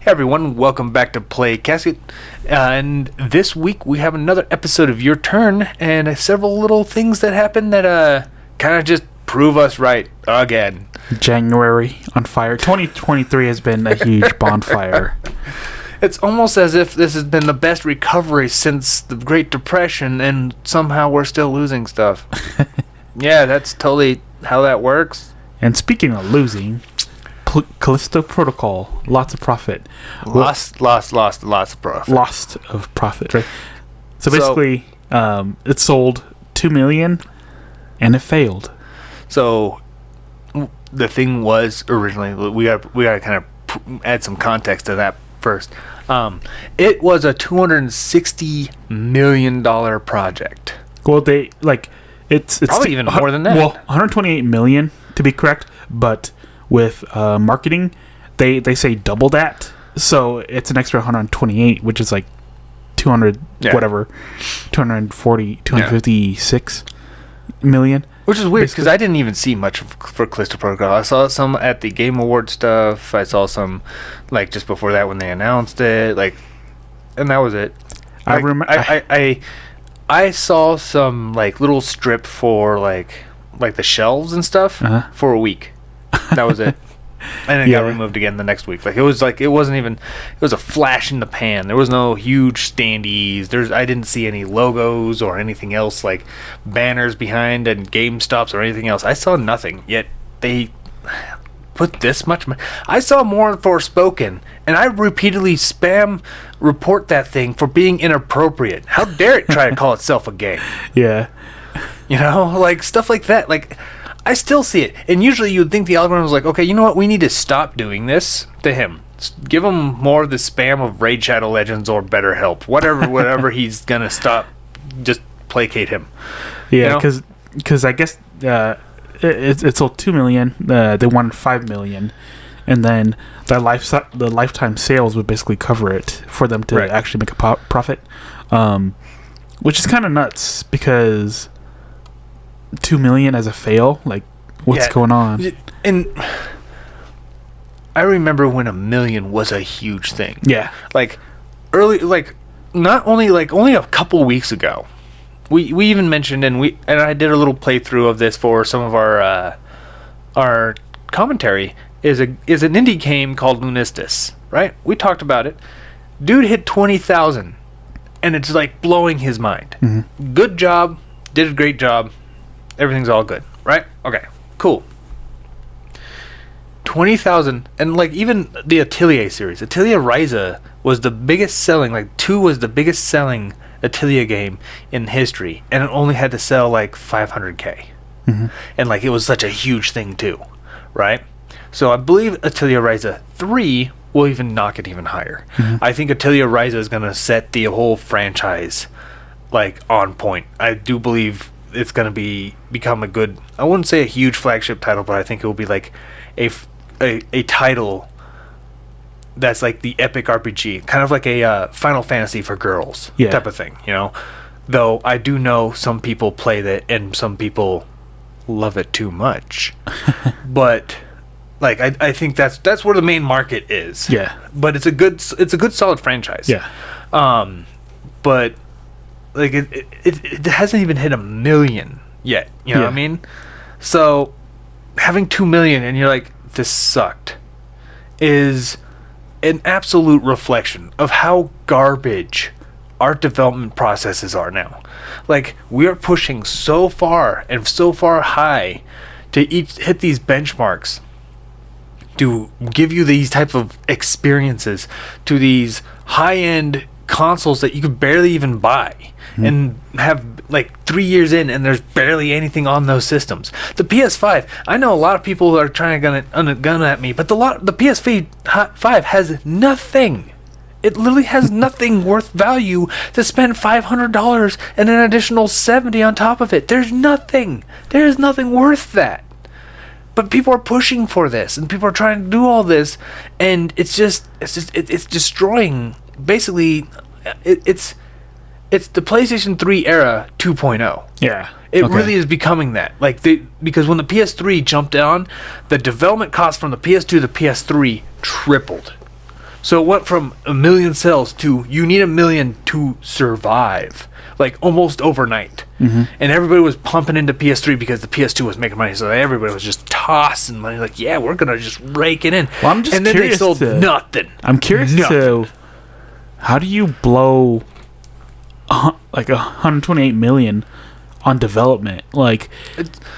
Hey everyone, welcome back to Play Casket. And this week we have another episode of Your Turn and several little things that happen that kind of just prove us right again. January on fire. 2023 has been a huge bonfire. It's almost as if this has been the best recovery since the Great Depression and somehow we're still losing stuff. Yeah, that's totally how that works. And speaking of losing, Calisto Protocol, lots of profit. Lost of profit. Lost of profit, right? So basically, it sold 2 million and it failed. So the thing was originally, we got to kind of add some context to that first. It was a $260 million project. Well, it's probably even more than that. Well, 128 million to be correct, but with marketing, they say double that, so it's an extra 128, which is like 200 whatever, 240, 256 million. Which is weird because I didn't even see much for Calisto Protocol. I saw some at the Game Award stuff. I saw some like just before that when they announced it, and that was it. I remember. I saw some like little strip for like the shelves and stuff for a week. That was it. And it got removed again the next week. It was a flash in the pan. There was no huge standees. I didn't see any logos or anything else like banners behind and GameStops or anything else. I saw nothing. Yet they put this much money. I saw more Forspoken, and I repeatedly spam report that thing for being inappropriate. How dare it try to call itself a game? Yeah. You know, like stuff like that. Like, I still see it. And usually you would think the algorithm was like, okay, you know what? We need to stop doing this to him. Give him more of the spam of Raid Shadow Legends or BetterHelp. Whatever he's going to stop. Just placate him. Yeah, because I guess it sold 2 million. They wanted 5 million. And then the lifetime sales would basically cover it for them to actually make a profit. Which is kind of nuts because 2 million as a fail, like what's going on? And I remember when 1 million was a huge thing. Yeah, like only a couple weeks ago, we even mentioned and I did a little playthrough of this for some of our commentary. Is an indie game called Lunistis, right? We talked about it. Dude hit 20,000, and it's like blowing his mind. Mm-hmm. Good job, did a great job. Everything's all good, right? Okay, cool. 20,000, and like even the Atelier series, Atelier Ryza was the biggest selling, 2 was the biggest selling Atelier game in history, and it only had to sell like 500K. Mm-hmm. And like it was such a huge thing too, right? So I believe Atelier Ryza 3 will even knock it even higher. Mm-hmm. I think Atelier Ryza is going to set the whole franchise like on point. I do believe it's going to become a good, I wouldn't say a huge flagship title, but I think it will be like a title that's like the epic RPG, kind of like a Final Fantasy for girls type of thing, you know? Though I do know some people play that and some people love it too much. But like I think that's where the main market is. Yeah. But it's a good solid franchise. Yeah. But like it hasn't even hit 1 million yet. You know what I mean? So having 2 million and you're like, this sucked, is an absolute reflection of how garbage our development processes are now. Like, we are pushing so far and so far high to hit these benchmarks, to give you these type of experiences, to these high-end consoles that you could barely even buy and have like 3 years in and there's barely anything on those systems. The PS5, I know a lot of people are trying to gun at me, but the PS5 has nothing. It literally has nothing worth value to spend $500 and an additional $70 on top of it. There's nothing. There is nothing worth that. But people are pushing for this, and people are trying to do all this, and it's destroying. Basically, it's the PlayStation 3 era 2.0. Yeah. It really is becoming that. Because when the PS3 jumped on, the development cost from the PS2 to the PS3 tripled. So it went from 1 million sales to you need 1 million to survive, like almost overnight. And everybody was pumping into PS3 because the PS2 was making money, so everybody was just tossing money, like, yeah, we're gonna just rake it in. Well, I'm just and then curious they sold nothing. I'm curious to how do you blow like 128 million on development? Like,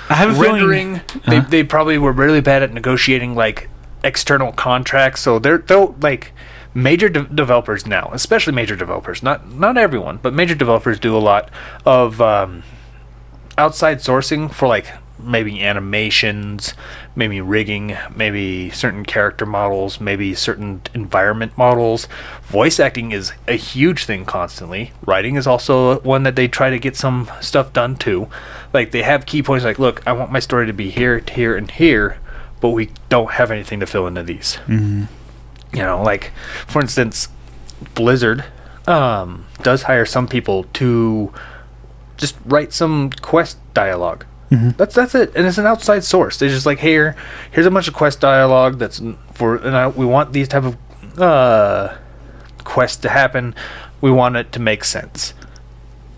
I have a rendering. feeling They probably were really bad at negotiating like external contracts, so they're like major developers now, especially major developers, not everyone, but major developers do a lot of outside sourcing for like maybe animations, maybe rigging, maybe certain character models, maybe certain environment models. Voice acting is a huge thing constantly. Writing is also one that they try to get some stuff done too. Like, they have key points like, look, I want my story to be here, here, and here, but we don't have anything to fill into these. You know, like, for instance, Blizzard does hire some people to just write some quest dialogue. That's it, and it's an outside source. They're just like, here's a bunch of quest dialogue that's for, and we want these type of quests to happen. We want it to make sense.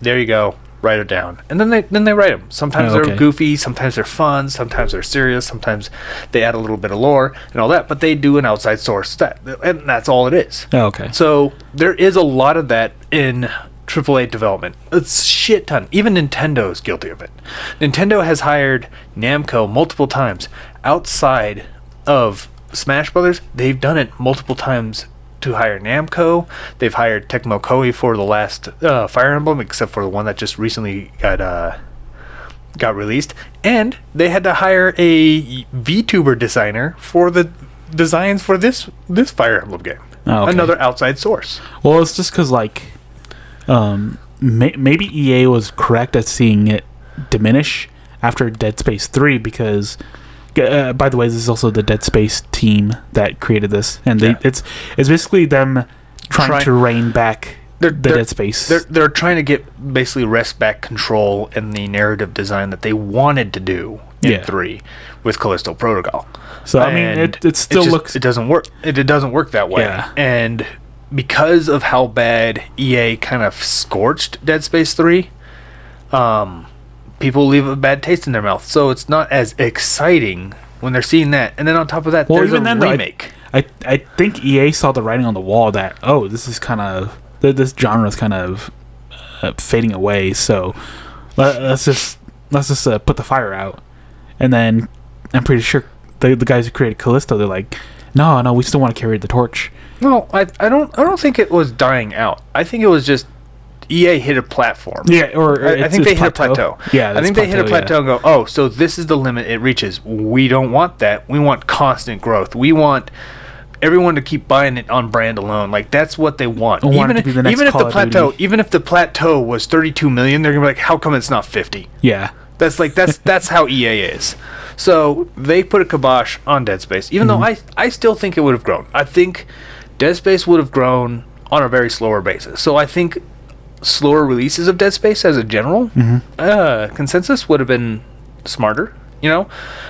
There you go. Write it down, and then they write them. Sometimes they're goofy, sometimes they're fun, sometimes they're serious, sometimes they add a little bit of lore and all that. But they do an outside source and that's all it is. So there is a lot of that in AAA development. It's shit ton. Even Nintendo is guilty of it. Nintendo has hired Namco multiple times outside of Smash Brothers. They've done it multiple times to hire Namco. They've hired Tecmo Koei for the last Fire Emblem, except for the one that just recently got released. And they had to hire a VTuber designer for the designs for this Fire Emblem game. Another outside source. Well, it's just because, like, maybe EA was correct at seeing it diminish after Dead Space 3 because, by the way, this is also the Dead Space team that created this, and it's basically them trying to rein back the Dead Space. They're trying to get basically wrest back control in the narrative design that they wanted to do in 3 with Callisto Protocol. So I mean, it still looks, it doesn't work. It doesn't work that way. And because of how bad EA kind of scorched Dead Space 3, people leave a bad taste in their mouth. So it's not as exciting when they're seeing that. And then on top of that, there's a remake. I think EA saw the writing on the wall that, this genre is kind of fading away. So let's just put the fire out. And then I'm pretty sure the guys who created Callisto, they're like, no, we still want to carry the torch. No, I don't think it was dying out. I think it was just EA hit a platform. Yeah, or I think they hit a plateau. Yeah, I think they hit a plateau and go, oh, so this is the limit it reaches. We don't want that. We want constant growth. We want everyone to keep buying it on brand alone. Like, that's what they want. Even if the plateau was 32 million, they're gonna be like, how come it's not 50? Yeah. That's how EA is. So they put a kibosh on Dead Space, even though I still think it would have grown. I think Dead Space would have grown on a very slower basis. So I think slower releases of Dead Space as a general consensus would have been smarter. You know,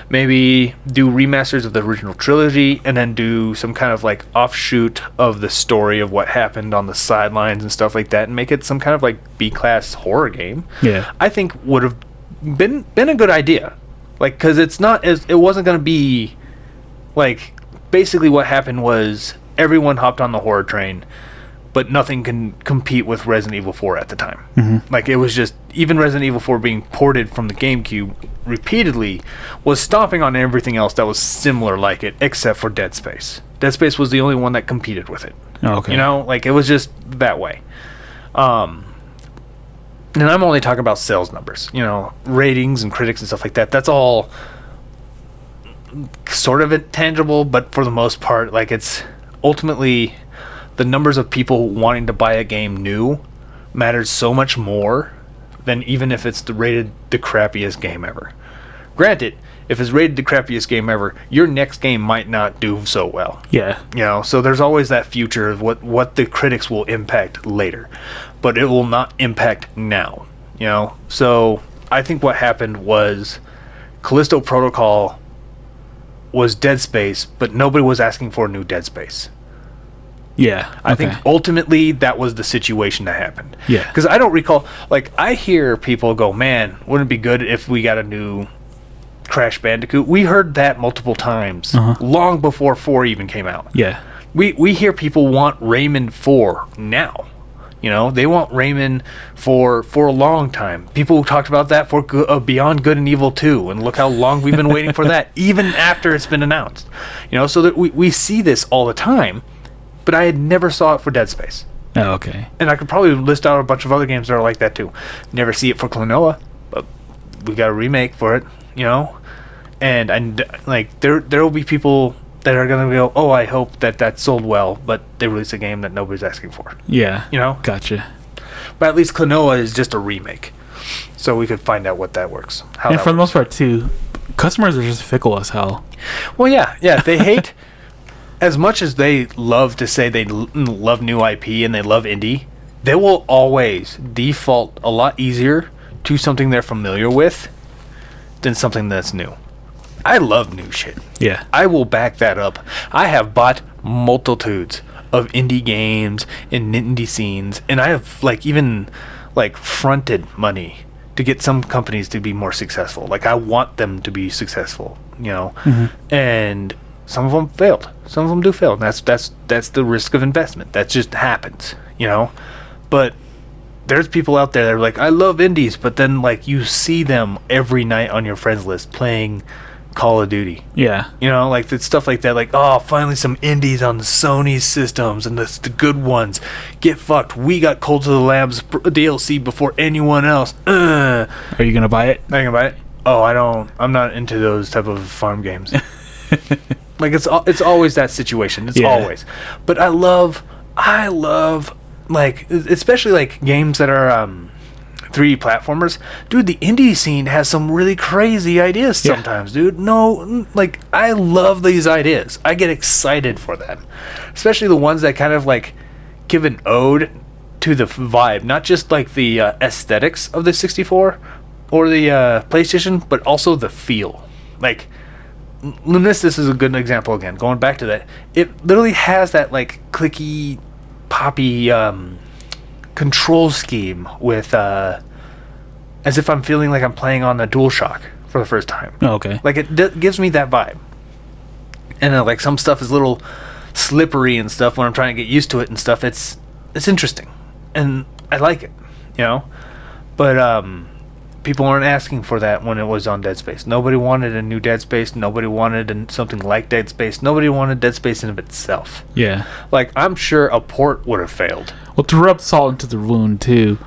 maybe do remasters of the original trilogy and then do some kind of like offshoot of the story of what happened on the sidelines and stuff like that, and make it some kind of like B-class horror game. Yeah, I think would have been a good idea. Like, because it wasn't going to be like, basically what happened was everyone hopped on the horror train, but nothing can compete with Resident Evil 4 at the time. Like, it was just, even Resident Evil 4 being ported from the GameCube repeatedly was stomping on everything else that was similar like it, except for Dead Space. Dead Space was the only one that competed with it. You know, like, it was just that way. And I'm only talking about sales numbers, you know, ratings and critics and stuff like that. That's all sort of intangible, but for the most part, like, it's ultimately the numbers of people wanting to buy a game new matters so much more than even if it's rated the crappiest game ever. Granted, if it's rated the crappiest game ever, your next game might not do so well. Yeah. You know, so there's always that future of what the critics will impact later. But it will not impact now. You know? So I think what happened was Callisto Protocol was Dead Space, but nobody was asking for a new Dead Space. Yeah. I think ultimately that was the situation that happened. Yeah. Because I don't recall, like, I hear people go, man, wouldn't it be good if we got a new Crash Bandicoot? We heard that multiple times, long before 4 even came out. Yeah. We hear people want Rayman 4 now. You know, they want Rayman for a long time. People talked about that for Beyond Good and Evil 2, and look how long we've been waiting for that, even after it's been announced. You know, so that we see this all the time, but I had never saw it for Dead Space. Oh, okay. And I could probably list out a bunch of other games that are like that too. Never see it for Klonoa, but we got a remake for it, you know? And like, there will be people that are going to go, oh, I hope that sold well, but they released a game that nobody's asking for. Yeah. You know? Gotcha. But at least Klonoa is just a remake. So we could find out what that works. And for the most part, too, customers are just fickle as hell. Well, yeah. They hate, as much as they love to say they love new IP and they love indie, they will always default a lot easier to something they're familiar with than something that's new. I love new shit. Yeah. I will back that up. I have bought multitudes of indie games and indie scenes, and I have even fronted money to get some companies to be more successful. Like, I want them to be successful, you know. And some of them failed. Some of them do fail. And that's the risk of investment. That just happens, you know. But there's people out there that are like, I love indies, but then you see them every night on your friends list playing Call of Duty. Yeah. You know, it's stuff like that. Like, oh, finally some indies on Sony systems, and that's the good ones. Get fucked. We got Cult of the Lambs DLC before anyone else. Are you gonna buy it? Are you gonna buy it? Oh, I'm not into those type of farm games. It's always that situation. It's always. But I love especially games that are 3D platformers. Dude, the indie scene has some really crazy ideas sometimes, dude. No, I love these ideas. I get excited for them. Especially the ones that kind of give an ode to the vibe, not just the aesthetics of the 64 or the PlayStation, but also the feel. Luminiscence is a good example again. Going back to that, it literally has that clicky, poppy control scheme with as if I'm feeling like I'm playing on a DualShock for the first time. Oh, okay. It gives me that vibe. And then some stuff is a little slippery and stuff when I'm trying to get used to it and stuff. It's interesting, and I like it, you know. But people weren't asking for that when it was on Dead Space. Nobody wanted a new Dead Space. Nobody wanted something like Dead Space. Nobody wanted Dead Space in of itself. Yeah. I'm sure a port would have failed. Well, to rub salt into the wound, too,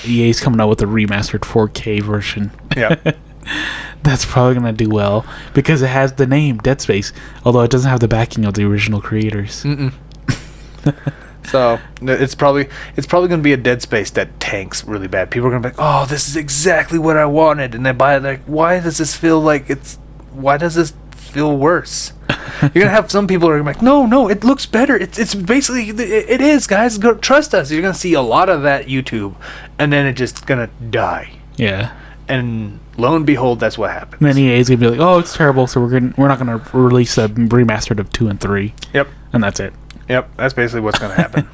EA's coming out with a remastered 4K version. Yeah. That's probably going to do well, because it has the name Dead Space, although it doesn't have the backing of the original creators. So it's probably going to be a Dead Space that tanks really bad. People are going to be like, oh, this is exactly what I wanted. And they buy it why does this feel worse? You're going to have some people who are going to be like, no, it looks better. It's basically, it is, guys. Trust us. You're going to see a lot of that YouTube, and then it's just going to die. Yeah. And lo and behold, that's what happens. And then EA's going to be like, oh, it's terrible, so we're not going to release a remastered of 2 and 3. Yep. And that's it. Yep, that's basically what's going to happen.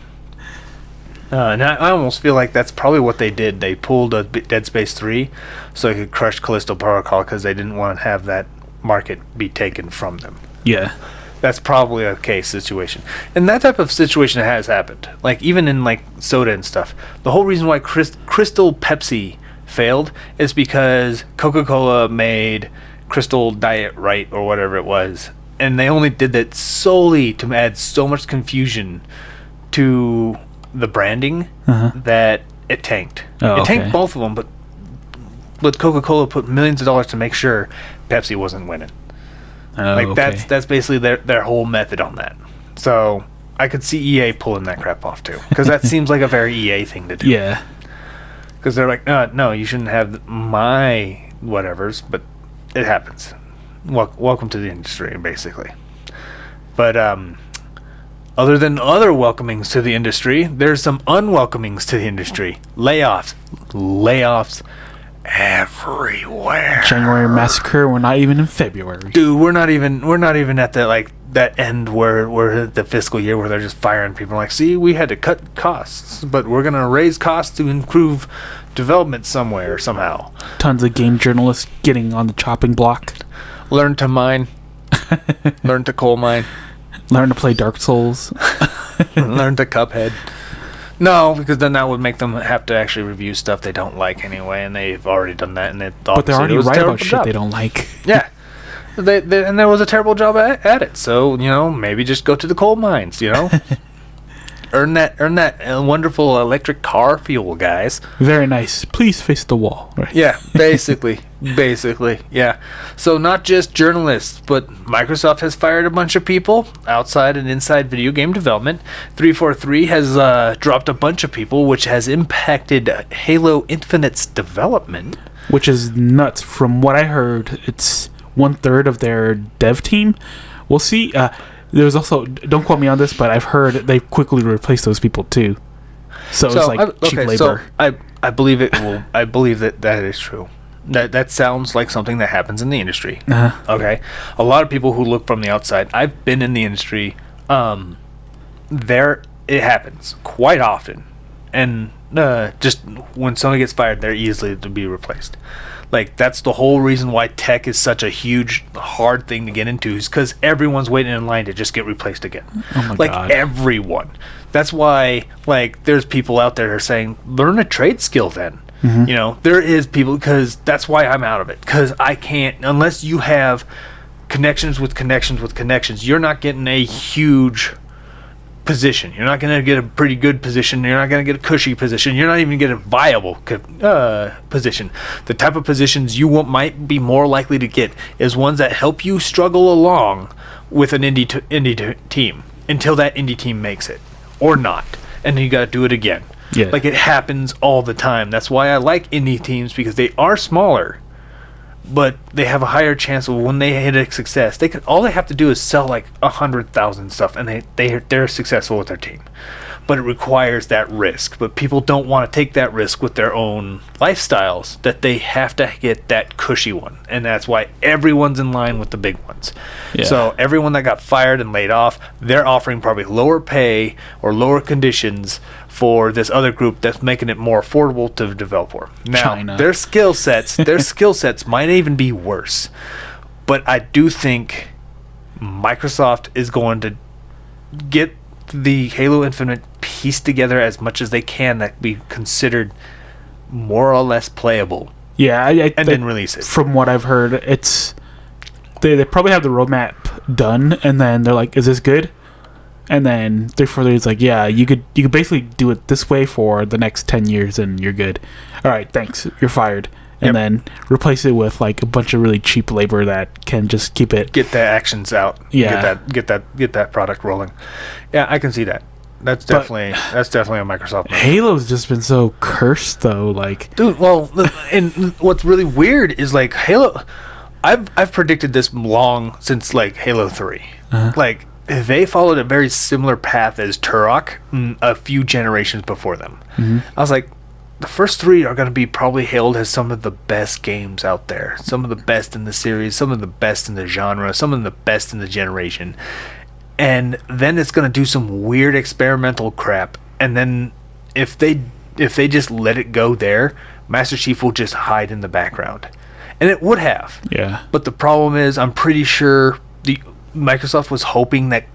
And I almost feel like that's probably what they did. They pulled a Dead Space 3 so they could crush Callisto Protocol because they didn't want to have that market be taken from them. Yeah. That's probably a case situation. And that type of situation has happened. Even in soda and stuff. The whole reason why Crystal Pepsi failed is because Coca-Cola made Crystal Diet Right or whatever it was. And they only did that solely to add so much confusion to the branding that it tanked. It tanked both of them, but Coca-Cola put millions of dollars to make sure Pepsi wasn't winning. That's basically their whole method on that. So I could see EA pulling that crap off too, because that seems like a very EA thing to do. Yeah. Because they're like, no, you shouldn't have my whatevers, but it happens. Welcome to the industry, basically. But other than other welcomings to the industry, there's some unwelcomings to the industry. Layoffs, everywhere. January Massacre. We're not even in February. Dude, we're not even at that end where the fiscal year where they're just firing people. Like, see, we had to cut costs, but we're gonna raise costs to improve development somewhere somehow. Tons of game journalists getting on the chopping block. Learn to mine. Learn to coal mine. Learn to play Dark Souls. Learn to Cuphead. No, because then that would make them have to actually review stuff they don't like anyway, and they've already done that. And but they're already right about shit they don't like. Yeah. They and there was a terrible job at it. So, maybe just go to the coal mines, earn that wonderful electric car fuel, guys. Very nice. Please face the wall. Right. Yeah, basically, yeah. So not just journalists, but Microsoft has fired a bunch of people outside and inside video game development. 343 has dropped a bunch of people, which has impacted Halo Infinite's development. Which is nuts. From what I heard, it's 1/3 of their dev team. We'll see. There's also, don't quote me on this, but I've heard they quickly replaced those people too. So it's like cheap labor. So I believe it will. I believe that is true. That sounds like something that happens in the industry. Uh-huh. Okay, a lot of people who look from the outside. I've been in the industry. There it happens quite often, and just when someone gets fired, they're easily to be replaced. Like, that's the whole reason why tech is such a huge, hard thing to get into, is because everyone's waiting in line to just get replaced again. Oh my God. Everyone. That's why, there's people out there who are saying, learn a trade skill then. Mm-hmm. There is people, because that's why I'm out of it. Because I can't, unless you have connections with connections with connections, you're not getting a huge position. You're not going to get a pretty good position. You're not going to get a cushy position. You're not even going to get a viable position. The type of positions you might be more likely to get is ones that help you struggle along with an indie team until that indie team makes it or not, and then you got to do it again. Yeah, it happens all the time. That's why I like indie teams, because they are smaller, but they have a higher chance of, when they hit a success, all they have to do is sell 100,000 stuff, and they're successful with their team. But it requires that risk. But people don't want to take that risk with their own lifestyles, that they have to get that cushy one. And that's why everyone's in line with the big ones. Yeah. So everyone that got fired and laid off, they're offering probably lower pay or lower conditions for this other group that's making it more affordable to develop for. Now, China. their skill sets might even be worse. But I do think Microsoft is going to get the Halo Infinite pieced together as much as they can that be considered more or less playable. Yeah, and then release it. From what I've heard, it's they probably have the roadmap done, and then they're like, "Is this good?" And then 343 is like, "Yeah, you could basically do it this way for the next 10 years, and you're good. All right, thanks, you're fired." And then replace it with a bunch of really cheap labor that can just get the actions out. Yeah, get that product rolling. Yeah, I can see that. That's definitely a Microsoft move. Halo's just been so cursed though, dude. Well, and what's really weird is Halo. I've predicted this long since Halo 3. Uh-huh. They followed a very similar path as Turok a few generations before them. Mm-hmm. I was like, the first 3 are going to be probably hailed as some of the best games out there. Some of the best in the series, some of the best in the genre, some of the best in the generation. And then it's going to do some weird experimental crap. And then if they just let it go there, Master Chief will just hide in the background. And it would have. Yeah. But the problem is, I'm pretty sure Microsoft was hoping that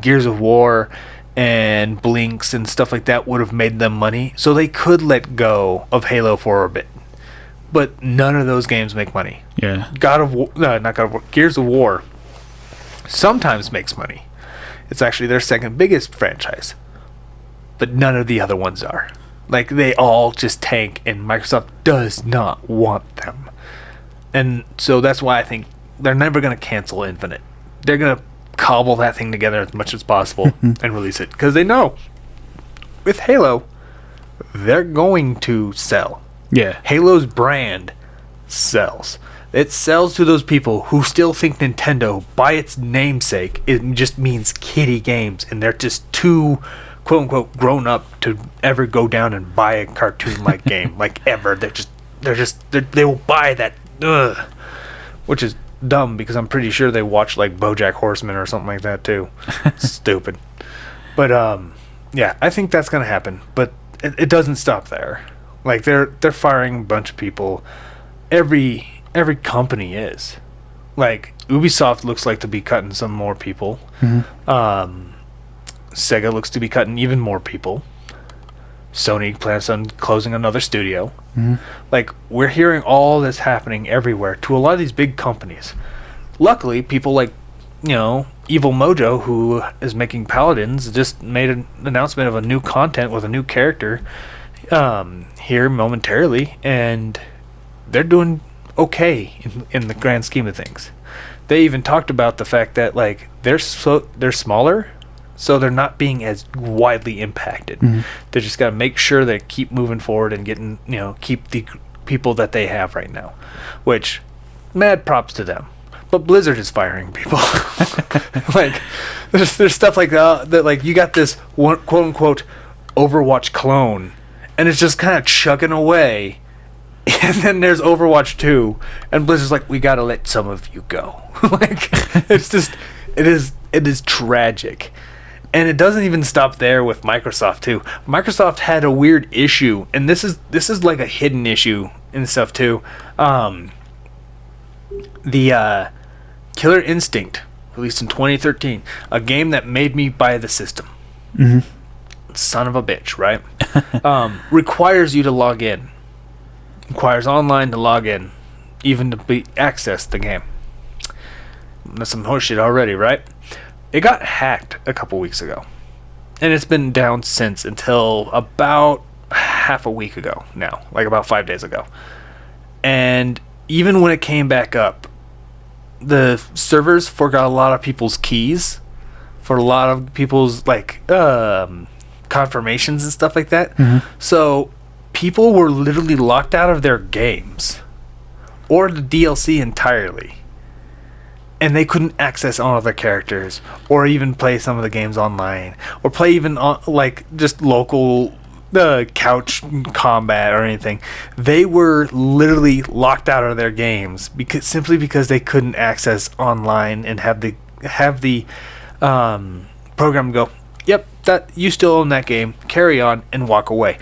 Gears of War and Blinks and stuff like that would have made them money, so they could let go of Halo for a bit. But none of those games make money. Yeah. Not God of War. Gears of War sometimes makes money. It's actually their second biggest franchise. But none of the other ones are. They all just tank, and Microsoft does not want them. And so that's why I think they're never going to cancel Infinite. They're going to cobble that thing together as much as possible and release it, because they know with Halo they're going to sell. Yeah, Halo's brand sells. It sells to those people who still think Nintendo, by its namesake, it just means kiddie games, and they're just too quote unquote grown up to ever go down and buy a cartoon like game ever. They're just they will buy that, which is dumb because I'm pretty sure they watch like BoJack Horseman or something like that too. Stupid. But yeah, I think that's gonna happen. But it doesn't stop there. Like they're firing a bunch of people. Every company is. Like Ubisoft looks like to be cutting some more people. Sega looks to be cutting even more people. Sony plans on closing another studio. Like, we're hearing all this happening everywhere to a lot of these big companies. Luckily, people like, Evil Mojo, who is making Paladins, just made an announcement of a new content with a new character here momentarily, and they're doing okay in the grand scheme of things. They even talked about the fact that, like, they're smaller, so they're not being as widely impacted. They just got to make sure they keep moving forward and getting, keep the people that they have right now. Which, mad props to them. But Blizzard is firing people. Like, there's stuff like that, like, you got this one, quote-unquote Overwatch clone, and it's just kind of chugging away. And then there's Overwatch 2, and Blizzard's like, we got to let some of you go. Like, it's just, it is tragic. And it doesn't even stop there with Microsoft too. Microsoft had a weird issue, and this is like a hidden issue and stuff too. The Killer Instinct, released in 2013, a game that made me buy the system. Son of a bitch, right? Requires you to log in. Requires online to log in, even to access the game. That's some horseshit already, right? It got hacked a couple weeks ago, and it's been down since until about half a week ago now, like about 5 days ago. And even when it came back up, the servers forgot a lot of people's keys for a lot of people's like confirmations and stuff like that. So people were literally locked out of their games or the DLC entirely. And they couldn't access all of their characters, or even play some of the games online, or play even on, like, just local couch combat or anything. They were literally locked out of their games simply because they couldn't access online and have the program go, yep, that you still own that game, carry on, and walk away.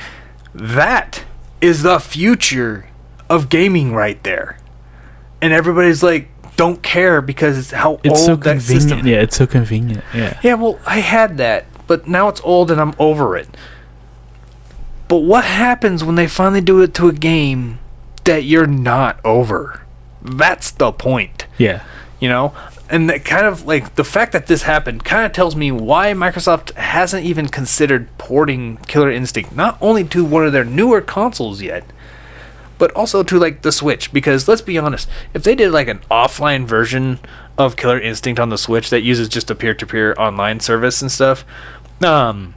That is the future of gaming right there. And everybody's like, don't care because it's how it's old so that system. Yeah, it's so convenient. Yeah. Yeah, well, I had that, but now it's old and I'm over it. But what happens when they finally do it to a game that you're not over? That's the point. Yeah. And that kind of, like, the fact that this happened kind of tells me why Microsoft hasn't even considered porting Killer Instinct, not only to one of their newer consoles yet, but also to, like, the Switch. Because, let's be honest, if they did, like, an offline version of Killer Instinct on the Switch that uses just a peer-to-peer online service and stuff, that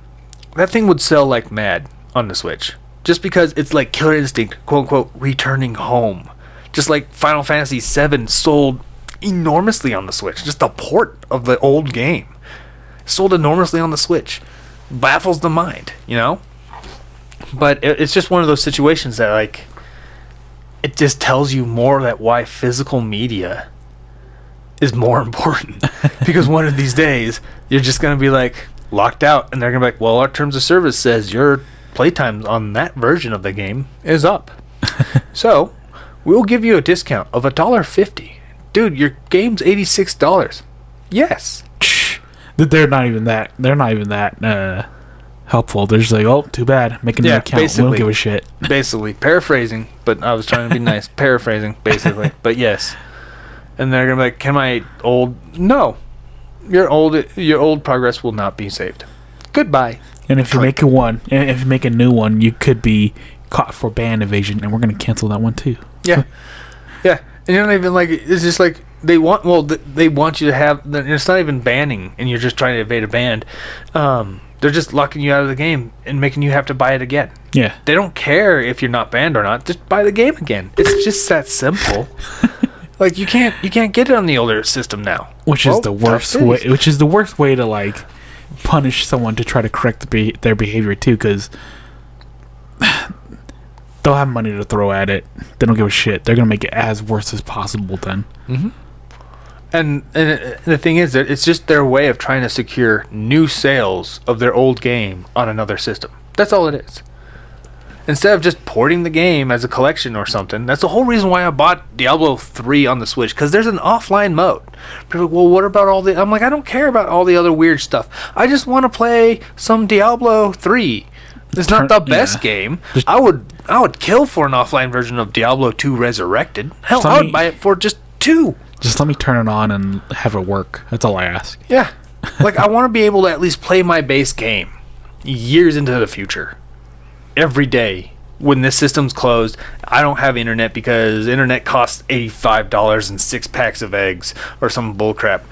thing would sell like mad on the Switch. Just because it's like Killer Instinct, quote-unquote, returning home. Just like Final Fantasy VII sold enormously on the Switch. Just the port of the old game sold enormously on the Switch. Baffles the mind, But it's just one of those situations that, like, it just tells you more that why physical media is more important. Because one of these days, you're just going to be, like, locked out. And they're going to be like, well, our terms of service says your playtime on that version of the game is up. So, we'll give you a discount of $1.50. Dude, your game's $86. Yes. They're not even that helpful. They're just like, oh, too bad. Make a new account. We don't give a shit. Basically. Paraphrasing, but I was trying to be nice. Paraphrasing, basically. But yes. And they're going to be like, No. Your old progress will not be saved. Goodbye. And if you make a new one, you could be caught for ban evasion, and we're going to cancel that one too. Yeah. Yeah. And you're not even like, it's just like, they want you to have, it's not even banning, and you're just trying to evade a ban. They're just locking you out of the game and making you have to buy it again. Yeah. They don't care if you're not banned or not. Just buy the game again. It's just that simple. Like, you can't get it on the older system now. Which is the worst way to, like, punish someone to try to correct their behavior too, because they'll have money to throw at it. They don't give a shit. They're gonna make it as worse as possible then. Mm-hmm. And the thing is that it's just their way of trying to secure new sales of their old game on another system. That's all it is. Instead of just porting the game as a collection or something. That's the whole reason why I bought Diablo 3 on the Switch, because there's an offline mode. People are like, well, what about all the... I'm like, I don't care about all the other weird stuff. I just want to play some Diablo 3. It's not the best game. I would kill for an offline version of Diablo 2 Resurrected. Hell, I would buy it for just 2. Just let me turn it on and have it work. That's all I ask. Yeah. Like, I want to be able to at least play my base game years into the future. Every day. When this system's closed, I don't have internet because internet costs $85 and 6 packs of eggs or some bullcrap.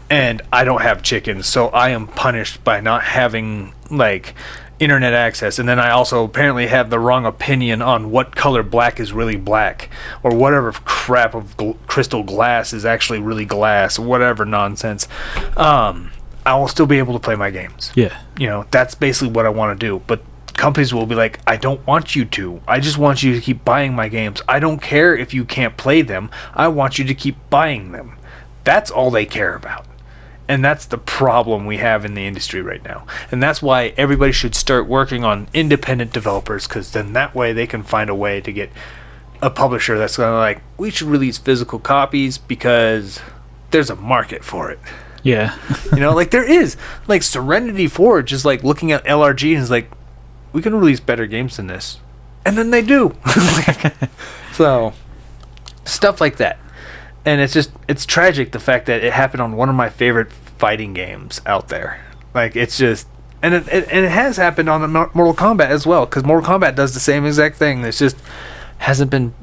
And I don't have chickens, so I am punished by not having, like, internet access. And then I also apparently have the wrong opinion on what color black is really black, or whatever crap of crystal glass is actually really glass, whatever nonsense. I will still be able to play my games. Yeah. You know, that's basically what I want to do. But companies will be like, I don't want you to. I just want you to keep buying my games. I don't care if you can't play them. I want you to keep buying them. That's all they care about. And that's the problem we have in the industry right now. And that's why everybody should start working on independent developers, because then that way they can find a way to get a publisher that's going to like, we should release physical copies because there's a market for it. Yeah. You know, like there is. Like Serenity Forge is like looking at LRG and is like, we can release better games than this. And then they do. So, stuff like that. And it's tragic, the fact that it happened on one of my favorite fighting games out there. Like, it's just... And it has happened on the Mortal Kombat as well, because Mortal Kombat does the same exact thing. It's just hasn't been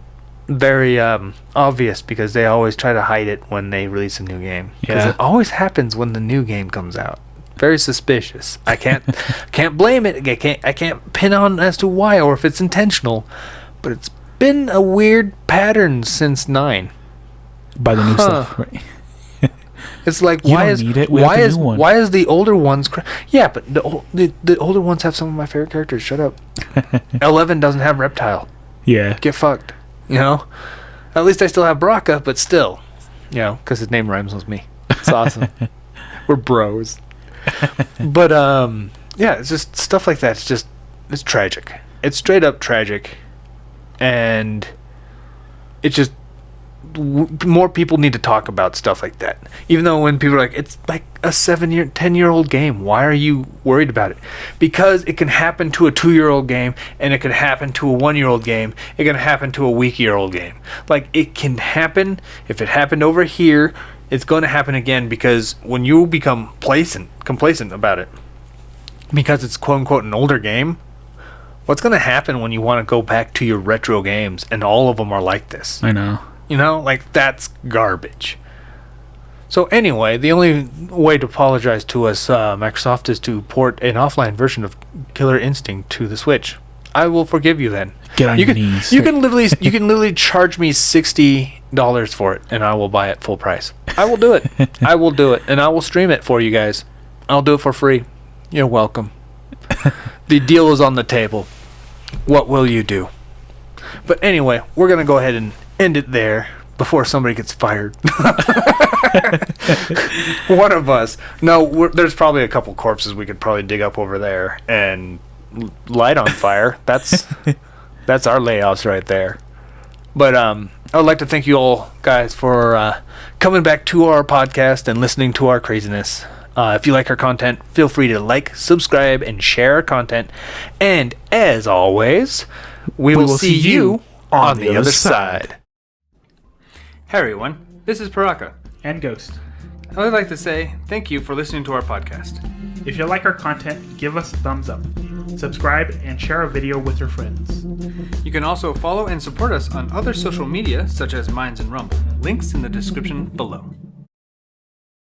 very obvious, because they always try to hide it when they release a new game. Because it always happens when the new game comes out. Very suspicious. I can't blame it. I can't pin on as to why or if it's intentional, but it's been a weird pattern since 9. By the new stuff, right? It's like, why is the older ones? Yeah, but the older ones have some of my favorite characters. Shut up. 11 doesn't have Reptile. Yeah. Get fucked. You know. At least I still have Baraka, but still, you know, because his name rhymes with me. It's awesome. We're bros. But yeah, it's just stuff like that. It's tragic. It's straight up tragic, and it's just. More people need to talk about stuff like that. Even though when people are like, it's like a 10-year-old game, why are you worried about it? Because it can happen to a 2-year-old game, and it can happen to a 1-year-old game. It can happen to a week-year-old game. Like, it can happen. If it happened over here, it's going to happen again, because when you become complacent about it, because it's quote-unquote an older game, what's going to happen when you want to go back to your retro games, and all of them are like this? I know. You know, like, that's garbage. So anyway, the only way to apologize to us, Microsoft, is to port an offline version of Killer Instinct to the Switch. I will forgive you then. Get on your knees. You can literally charge me $60 for it, and I will buy it full price. I will do it. I will do it, and I will stream it for you guys. I'll do it for free. You're welcome. The deal is on the table. What will you do? But anyway, we're gonna go ahead and end it there before somebody gets fired. One of us. No, there's probably a couple corpses we could probably dig up over there and light on fire. That's our layouts right there. But I would like to thank you all guys for coming back to our podcast and listening to our craziness. If you like our content, feel free to like, subscribe, and share our content. And as always, we will see you on the other side. Hey everyone, this is Paraka. And Ghost. I would like to say thank you for listening to our podcast. If you like our content, give us a thumbs up. Subscribe and share our video with your friends. You can also follow and support us on other social media such as Minds and Rumble. Links in the description below.